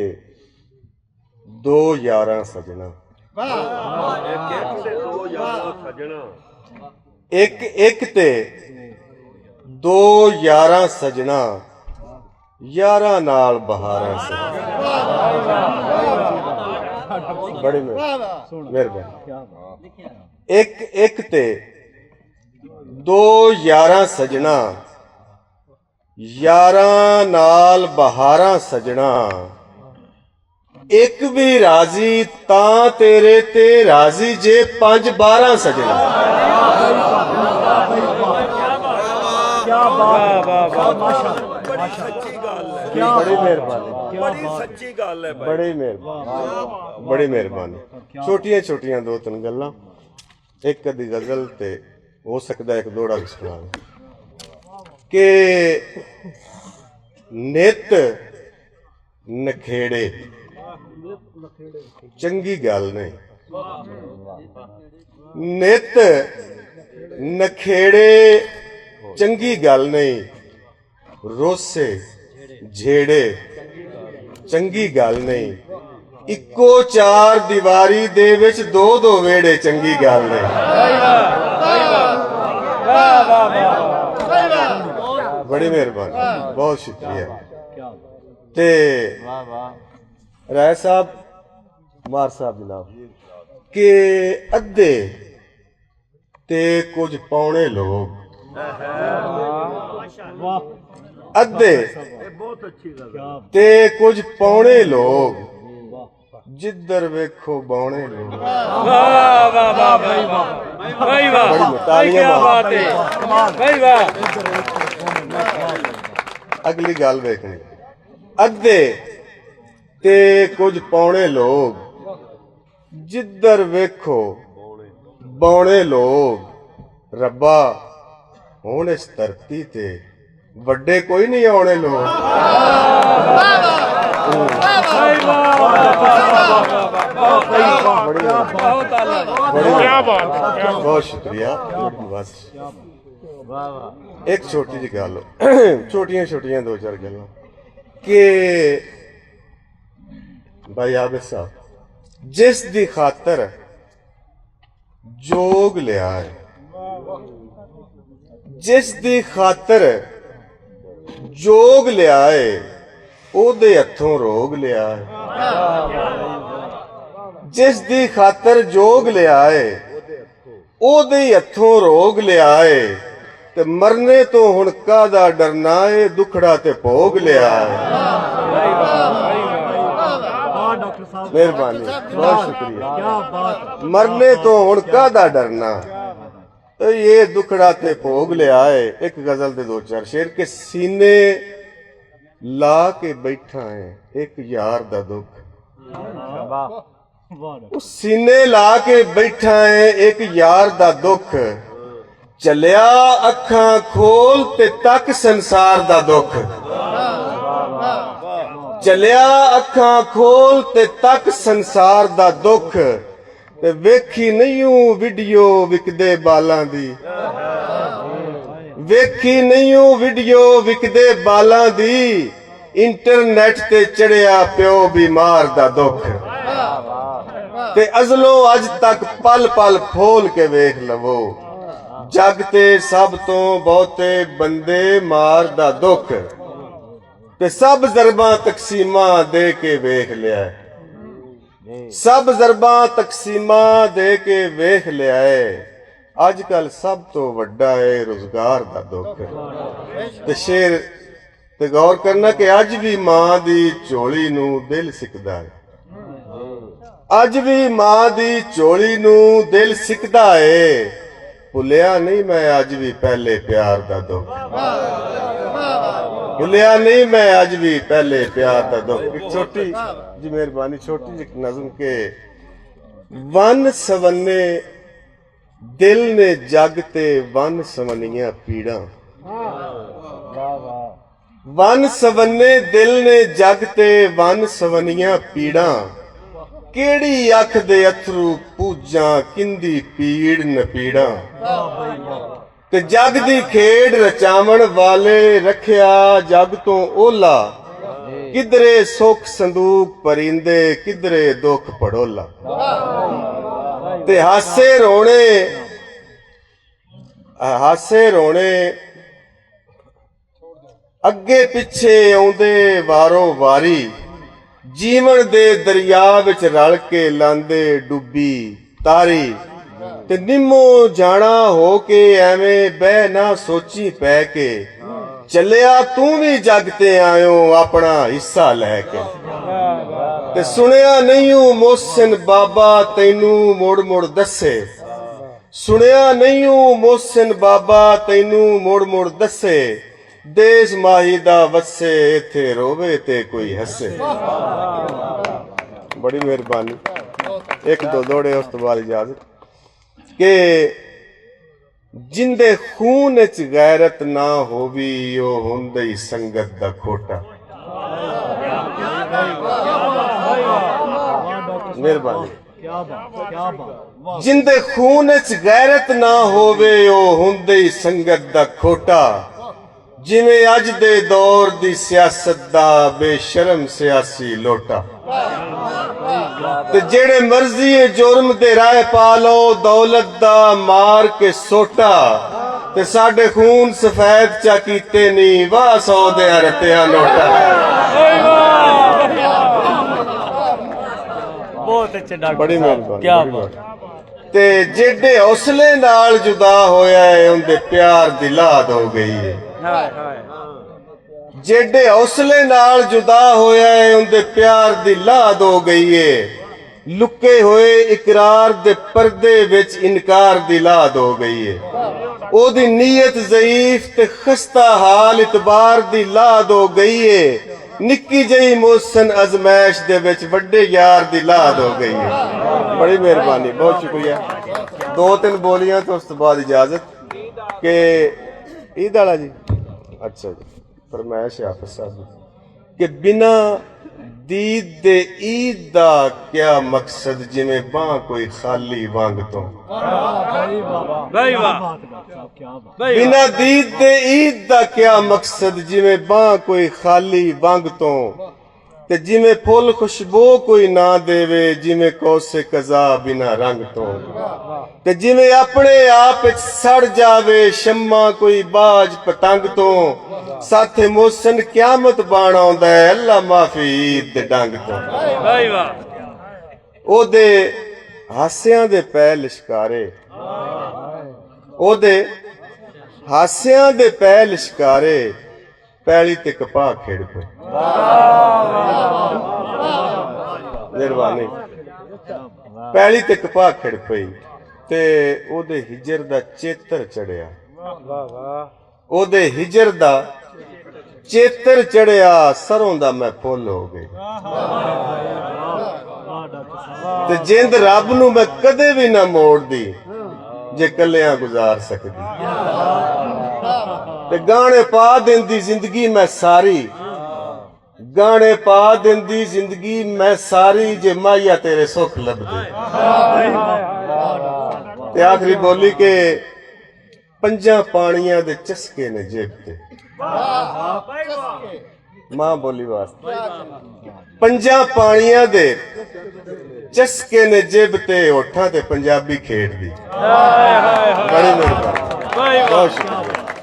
ਦੋ ਯਾਰਾਂ ਸਜਣਾ ਇੱਕ ਤੇ ਦੋ ਯਾਰਾਂ ਸਜਣਾ ਯਾਰਾਂ ਨਾਲ ਬਹਾਰਾਂ ਸਜਣਾ ਬੜੀ ਮਿਹਰਬਾਨੀ ਇੱਕ ਤੇ ਦੋ ਯਾਰਾਂ ਸਜਣਾ ਯਾਰਾਂ ਨਾਲ ਬਹਾਰਾਂ ਸਜਣਾ ਇੱਕ ਵੀ ਰਾਜ਼ੀ ਤਾਂ ਤੇਰੇ ਤੇ ਰਾਜ਼ੀ ਜੇ 5-12 ਸਜਣਾ ਬੜੀ ਮਿਹਰਬਾਨੀ ਬੜੀ ਮਿਹਰਬਾਨੀ ਛੋਟੀਆਂ ਛੋਟੀਆਂ ਦੋ ਤਿੰਨ ਗੱਲਾਂ ਇੱਕ ਅੱਧੀ ਗਜ਼ਲ ਤੇ ਹੋ ਸਕਦਾ ਇੱਕ ਦੋੜਾ ਵੀ ਸੁਣਾ ਕਿ ਨਿਤ ਨਖੇੜੇ ਚੰਗੀ ਗੱਲ ਨਹੀਂ ਨਿਤ ਨਖੇੜੇ ਚੰਗੀ ਗੱਲ ਨਹੀਂ ਰੋਸੇ ਝੇੜੇ ਚੰਗੀ ਗੱਲ ਨਹੀਂ ਇੱਕੋ ਚਾਰ ਦੀਵਾਰੀ ਦੇ ਵਿੱਚ ਦੋ ਵੇੜੇ ਚੰਗੀ ਗੱਲ ਨਹੀਂ ਬੜੀ ਮਿਹਰਬਾਨੀ ਬਹੁਤ ਸ਼ੁਕਰੀਆ ਤੇ ਰਾਏ ਸਾਹਿਬ ਮਾਰ ਸਾਹਿਬ ਜਨਾਬ ਕਿ ਅੱਧੇ ਤੇ ਕੁਝ ਪੌਣੇ ਲੋਕ ਅੱਧੇ ਤੇ ਕੁਝ ਪੌਣੇ ਲੋਕ ਜਿੱਧਰ ਵੇਖੋ ਬੌਣੇ ਲੋਕ वाह वाह वाह भाई वाह भाई वाह भाई क्या बात है भाई वाह ਅਗਲੀ ਗੱਲ ਵੇਖਣੀ ਅੱਧੇ ਤੇ ਕੁਝ ਪੌਣੇ ਲੋਕ ਜਿੱਧਰ ਵੇਖੋ ਬੌਣੇ ਲੋਕ ਰੱਬਾ ਹੁਣ ਇਸ ਧਰਤੀ ਤੇ ਵੱਡੇ ਕੋਈ ਨਹੀਂ ਆਉਣੇ ਲੋਕ ਬਹੁਤ ਸ਼ੁਕਰੀਆ ਬਸ ਇੱਕ ਛੋਟੀ ਜਿਹੀ ਗੱਲ ਛੋਟੀਆਂ ਛੋਟੀਆਂ ਦੋ ਚਾਰ ਗੱਲਾਂ ਕਿ ਭਾਈ ਆਬਿਦ ਸਾਹਿਬ ਜਿਸ ਦੀ ਖਾਤਰ ਜੋਗ ਲਿਆ ਹੈ ਜਿਸ ਦੀ ਖਾਤਰ ਜੋਗ ਲਿਆ ਹੈ ਉਹਦੇ ਹੱਥੋਂ ਰੋਗ ਲਿਆ ਹੈ ਜਿਸ ਦੀ ਖਾਤਰ ਜੋਗ ਲਿਆ ਹੈ ਉਹਦੇ ਹੱਥੋਂ ਰੋਗ ਲਿਆ ਹੈ ਤੇ ਮਰਨੇ ਤੋਂ ਹੁਣ ਕਾਹਦਾ ਡਰਨਾ ਏ ਦੁਖੜਾ ਤੇ ਭੋਗ ਲਿਆ ਹੈ ਮਿਹਰਬਾਨੀ ਬਹੁਤ ਸ਼ੁਕਰੀਆ ਮਰਨੇ ਤੋਂ ਹੁਣ ਕਾਹਦਾ ਡਰਨਾ ਇਹ ਦੁਖੜਾ ਤੇ ਭੋਗ ਲਿਆ ਏ ਇੱਕ ਗਜ਼ਲ ਦੇ ਦੋ ਚਾਰ ਸ਼ੇਰ ਕੇ ਸੀਨੇ ਲਾ ਕੇ ਬੈਠਾ ਹੈ ਇੱਕ ਯਾਰ ਦਾ ਦੁੱਖ ਉਸ ਸੀਨੇ ਲਾ ਕੇ ਬੈਠਾ ਹੈ ਇੱਕ ਯਾਰ ਦਾ ਦੁੱਖ ਚੱਲਿਆ ਅੱਖਾਂ ਖੋਲ ਤੇ ਤੱਕ ਸੰਸਾਰ ਦਾ ਦੁੱਖ ਚੱਲਿਆ ਅੱਖਾਂ ਖੋਲ ਤੇ ਤੱਕ ਸੰਸਾਰ ਦਾ ਦੁੱਖ ਤੇ ਵੇਖੀ ਨਹੀਂ ਵੀਡੀਓ ਵਿਕਦੇ ਬਾਲਾਂ ਦੀ ਵੇਖੀ ਨਹੀਂ ਵੀਡੀਓ ਵਿਕਦੇ ਬਾਲਾਂ ਦੀ ਇੰਟਰਨੈਟ ਤੇ ਚੜਿਆ ਪਿਓ ਬਿਮਾਰ ਦਾ ਦੁੱਖ ਤੇ ਅਜ਼ਲੋਂ ਅੱਜ ਤੱਕ ਪਲ ਪਲ ਫੋਲ ਕੇ ਵੇਖ ਲਵੋ ਜਗ ਤੇ ਸਭ ਤੋਂ ਬਹੁਤੇ ਬੰਦੇ ਮਾਰਦਾ ਦੁੱਖ ਤੇ ਸਭ ਜ਼ਰਬਾਂ ਤਕਸੀਮਾਂ ਦੇ ਕੇ ਵੇਖ ਲਿਆ ਸਭ ਜ਼ਰਬਾਂ ਤਕਸੀਮਾਂ ਦੇ ਕੇ ਵੇਖ ਲਿਆ ਅੱਜ ਕੱਲ ਸਭ ਤੋਂ ਵੱਡਾ ਹੈ ਰੁਜ਼ਗਾਰ ਦਾ ਦੁੱਖ ਤੇ ਸ਼ੇਰ ਤੇ ਗੌਰ ਕਰਨਾ ਕਿ ਅੱਜ ਵੀ ਮਾਂ ਦੀ ਝੋਲੀ ਨੂੰ ਦਿਲ ਸਿੱਕਦਾ ਹੈ ਅੱਜ ਵੀ ਮਾਂ ਦੀ ਝੋਲੀ ਨੂੰ ਦਿਲ ਸਿੱਕਦਾ ਏ ਭੁੱਲਿਆ ਨਹੀਂ ਮੈਂ ਅੱਜ ਵੀ ਪਹਿਲੇ ਪਿਆਰ ਦਾ ਦੁੱਖ ਭੁੱਲਿਆ ਨਹੀਂ ਮੈਂ ਅੱਜ ਵੀ ਪਹਿਲੇ ਪਿਆਰ ਦਾ ਦੁੱਖ ਇੱਕ ਛੋਟੀ ਜੀ ਮਿਹਰਬਾਨੀ ਛੋਟੀ ਜਿਹੀ ਨਜ਼ਮ ਕੇ ਵਨ ਸਵੰਨੇ ਦਿਲ ਨੇ ਜਗ ਤੇ ਵਨ ਸਵੰਨੀਆਂ ਪੀੜਾਂ ਵਨ ਸਵੰਨੇ ਦਿਲ ਨੇ ਜਗ ਤੇ ਵਨ ਸਵੰਨੀਆਂ ਪੀੜਾਂ ਕਿਹੜੀ ਅੱਖ ਦੇ ਅਥਰੂ ਪੂਜਾਂ ਕਿੰਦੀ ਪੀੜ ਨਪੀੜਾਂ ਤੇ ਜਗ ਦੀ ਖੇਡ ਰਚਾਵਣ ਵਾਲੇ ਰੱਖਿਆ ਜਗ ਤੋਂ ਓਲਾ ਕਿਧਰੇ ਸੁੱਖ ਸੰਦੂਕ ਪਰਿੰਦੇ ਕਿਧਰੇ ਦੁੱਖ ਪੜੋਲਾ ਤੇ ਹਾਸੇ ਰੋਣੇ ਅੱਗੇ ਪਿੱਛੇ ਆਉਂਦੇ ਵਾਰੋ ਵਾਰੀ ਜੀਵਨ ਦੇ ਦਰਿਆ ਵਿੱਚ ਰਲ ਕੇ ਲਾਂਦੇ ਡੁੱਬੀ ਤਾਰੀ ਤੇ ਨਿੰਮੋ ਜਾਣਾ ਹੋ ਕੇ ਐਵੇਂ ਬਹਿ ਨਾ ਸੋਚੀ ਪੈ ਕੇ ਚੱਲਿਆ ਤੂੰ ਵੀ ਜਗ ਤੇ ਆਇਓ ਆਪਣਾ ਹਿੱਸਾ ਲੈ ਕੇ ਤੇ ਸੁਣਿਆ ਨਹੀਂ ਮੋਹਸਿਨ ਬਾਬਾ ਤੈਨੂੰ ਮੋੜ ਮੋੜ ਦੱਸੇ ਸੁਣਿਆ ਨਹੀਂ ਮੋਹਸਿਨ ਬਾਬਾ ਤੈਨੂੰ ਮੋੜ ਮੋੜ ਦੱਸੇ ਦੇਸ ਮਾਹੀ ਦਾ ਵਸੇ ਇੱਥੇ ਰੋਵੇ ਤੇ ਕੋਈ ਹੱਸੇ ਬੜੀ ਮਿਹਰਬਾਨੀ ਇੱਕ ਦੋ ਦੋੜੇ ਉਸ ਤੋਂ ਬਾਅਦ ਇਜਾਜ਼ਤ ਕਿ ਜਿੰਦੇ ਖੂਨ ਵਿੱਚ ਗੈਰਤ ਨਾ ਹੋਵੀ ਉਹ ਹੁੰਦਾ ਹੀ ਸੰਗਤ ਦਾ ਖੋਟਾ ਮਿਹਰਬਾਨੀ ਜਿੰਦੇ ਖੂਨ ਵਿੱਚ ਗੈਰਤ ਨਾ ਹੋਵੇ ਉਹ ਹੁੰਦਾ ਹੀ ਸੰਗਤ ਦਾ ਖੋਟਾ ਜਿਵੇਂ ਅੱਜ ਦੇ ਦੌਰ ਦੀ ਸਿਆਸਤ ਦਾ ਬੇਸ਼ਰਮ ਸਿਆਸੀ ਲੋਟਾ ਤੇ ਜਿਹੜੇ ਮਰਜ਼ੀ ਜੁਰਮ ਦੇ ਰਾਹ ਪਾ ਲਓ ਦੌਲਤ ਦਾ ਮਾਰ ਕੇ ਸੋਟਾ ਤੇ ਸਾਡੇ ਖੂਨ ਸਫੈਦ ਚਾ ਕੀਤੇ ਨਹੀਂ ਵਾਹ ਸੌ ਦੇ ਰਤਿਆ ਨੋਟਾ ਬਹੁਤ ਅੱਛਾ ਬੜੀ ਮਿਹਰਬਾਨੀ ਤੇ ਜਿਹੜੇ ਹੌਸਲੇ ਨਾਲ ਜੁਦਾ ਹੋਇਆ ਹੈ ਉਹਦੇ ਪਿਆਰ ਦੀ ਲਾਦ ਹੋ ਗਈ ਹੈ ਜਿਹੜੇ ਹੌਸਲੇ ਨਾਲ ਜੁਦਾ ਹੋਇਆ ਹੈ ਉਹਦੇ ਪਿਆਰ ਦੀ ਲਾਦ ਹੋ ਗਈ ਏ ਲੁਕੇ ਹੋਏ ਇਕਰਾਰ ਦੇ ਪਰਦੇ ਵਿੱਚ ਇਨਕਾਰ ਦੀ ਲਾਦ ਹੋ ਗਈ ਏ ਉਹਦੀ ਨੀਅਤ ਜ਼ਈਫ ਤੇ ਖਸਤਾ ਹਾਲ ਇਤਬਾਰ ਦੀ ਲਾਦ ਹੋ ਗਈ ਏ ਨਿੱਕੀ ਜਿਹੀ ਮੋਹਸਨ ਅਜ਼ਮੈਸ਼ ਦੇ ਵਿੱਚ ਵੱਡੇ ਯਾਰ ਦੀ ਲਾਦ ਹੋ ਗਈ ਏ ਬੜੀ ਮਿਹਰਬਾਨੀ ਬਹੁਤ ਸ਼ੁਕਰੀਆ ਦੋ ਤਿੰਨ ਬੋਲੀਆਂ ਤੋਂ ਉਸ ਤੋਂ ਬਾਅਦ ਇਜਾਜ਼ਤ ਕਿ ईद वाला जी अच्छा जी फरमाइश हाफिज साहब कि बिना दीद दे ईद दा क्या मकसद जिमें बां कोई खाली वांग तो बिना दीद दे ईद दा क्या मकसद जिमें बां कोई खाली वांग तो ते जिमें फुल खुशबू कोई ना देवे जिमें कोसे कज़ा बिना रंग तो ते जिमें अपने आप सड़ जावे शम्मा कोई बाज पतंग तो साथे मोहसिन क्यामत बाण आउंदा है अल्लाह माफी ईद दे डंग तो ओदे हासियां दे पै लिशकारे ओदे हासियां दे पै लिशकारे पैली ते कपा खेड़ पे मिहरबानी पैली ते कपा खिड़ पई ते ओदे हिजर दा चेतर चढ़िया ओदे हिजर दा चेतर चढ़िया सरों दा मैं फुल हो गई ते जिंद रब नू मैं कदे भी ना मोड़ दी जे कलियां गुजार सकदी ते गाने पा देंदी जिंदगी मैं सारी गाने पा देंदी जिंदगी मैं सारी जे माया तेरे सुख लभदे ते आखिरी बोली के पंजा पानियां दे चस्के ने जेब ते मां बोली वास्ते पंजा पानियां दे चस्के ने जेब ते होठां ते पंजाबी खेड़ दी बड़ी मेहरबानी भाई बहुत शुक्रिया